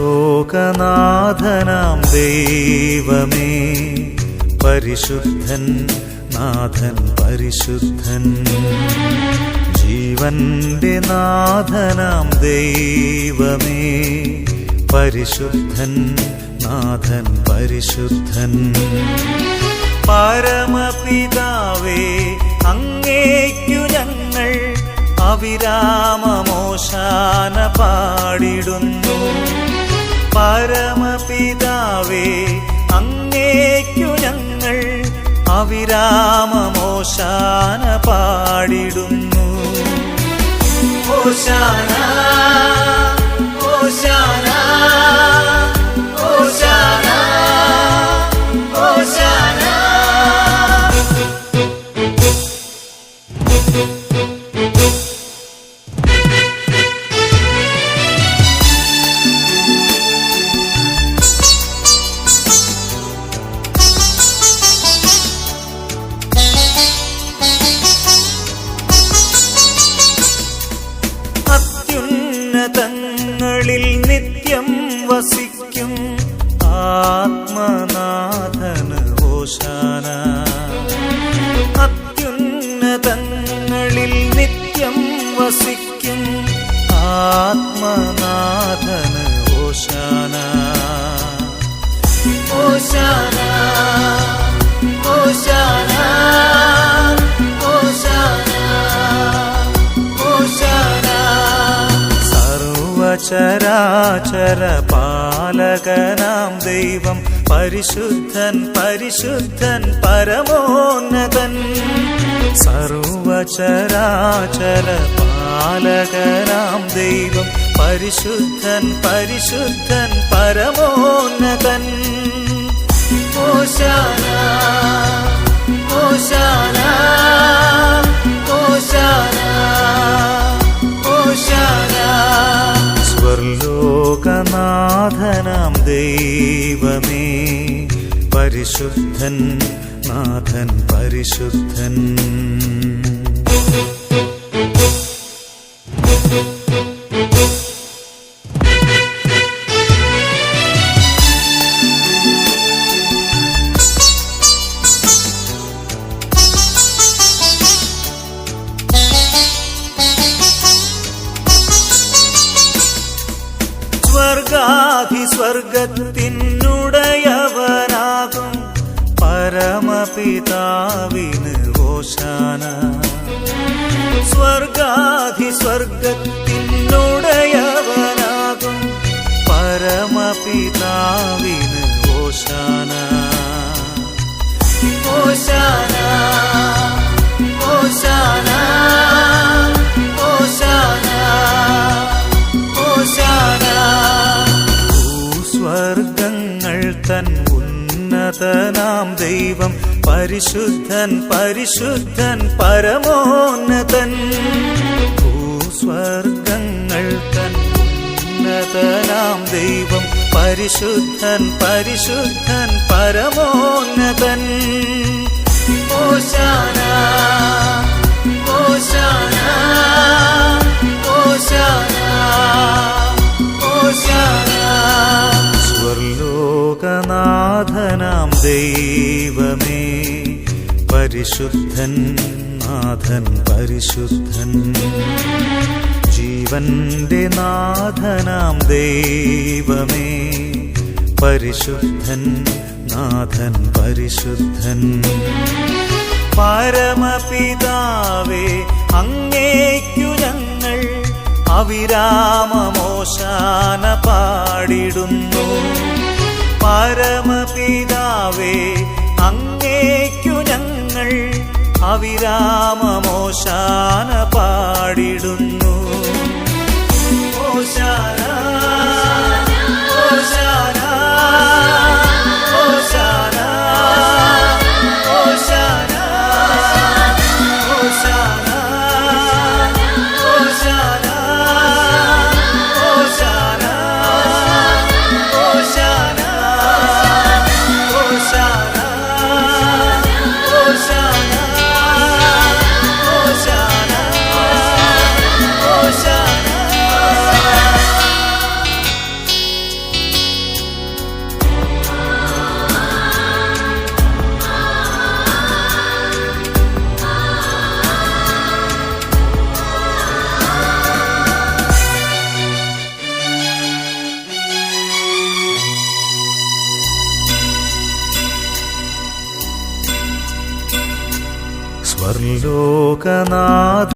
സ്വർലോകനാഥനാം ദൈവമേ പരിശുദ്ധൻ, നാഥൻ പരിശുദ്ധൻ. ജീവന്റെ നാഥനാം ദൈവമേ പരിശുദ്ധൻ, നാഥൻ പരിശുദ്ധൻ. പരമപിതാവേ അങ്ങേക്കു ഞങ്ങൾ അവിരാമമോശാന പാടിടുന്നു. പരമപിതാവേ അങ്ങേക്കു ഞങ്ങൾ അവിരാമമോശാന പാടിടുന്നു. ഓശാന ഓശാന ഓശാന ഓശാന. അത്യുന്നതങ്ങളിൽ നിത്യം വസിക്കും ആത്മനാഥന് ഓശാന. അത്യുന്നതങ്ങളിൽ നിത്യം വസിക്കും ആത്മനാഥന് ഓശാന. ഓശാന ഓശാന ഓശാന ഓശാന. സർവചരാചര പാലകനാം ദൈവം പരിശുദ്ധൻ പരിശുദ്ധൻ പരമോന്നതൻ. സർവചരാചര പാലകനാം ദൈവം പരിശുദ്ധൻ പരിശുദ്ധൻ പരമോന്നതൻ. ഓശാന ഓശാന ഓശാന ഓശാന. സ്വർലോകനാഥനാം ദൈവമേ പരിശുദ്ധൻ, നാഥൻ പരിശുദ്ധൻ. സ്വർഗാധിസ്വർഗത്തിനുടയവനാകും പരമപിതാവിന് ഓശാന. സ്വർഗാധിസ്വർഗത്തിനുടയവനാകും പരമപിതാവിന് ഓശാന. ഓശാന ഓശാന ഓശാന ഓശാന. ഭൂസ്വർഗങ്ങൾ തൻ ഉന്നതനാം ദൈവം പരിശുദ്ധൻ പരിശുദ്ധൻ പരമോന്നതൻ. ഭൂസ്വർഗങ്ങൾ തൻ ഉന്നതനാം ദൈവം പരിശുദ്ധൻ പരിശുദ്ധൻ പരമോന്നതൻ. ഓശാന ഓശാന ഓശാന ഓശാന. സ്വർലോകനാഥനാം ദൈവമേ പരിശുദ്ധൻ, നാഥൻ പരിശുദ്ധൻ. ജീവന്റെ നാഥനാം ദൈവമേ പരിശുദ്ധൻ, നാഥൻ പരിശുദ്ധൻ. പരമപിതാവേ അങ്ങേക്കു ഞങ്ങൾ അവിരാമമോശാന പാടിടുന്നു. പരമപിതാവേ അങ്ങേക്കു ഞങ്ങൾ അവിരാമമോശാന പാടിടുന്നു. ഓശാന ഓശാന ഓശാന ഓശാന ഓശാന ഓശാന ഓശാന ഓശാന ഓശാന ഓശാന ഓശാന. സ്വർലോകനാഥ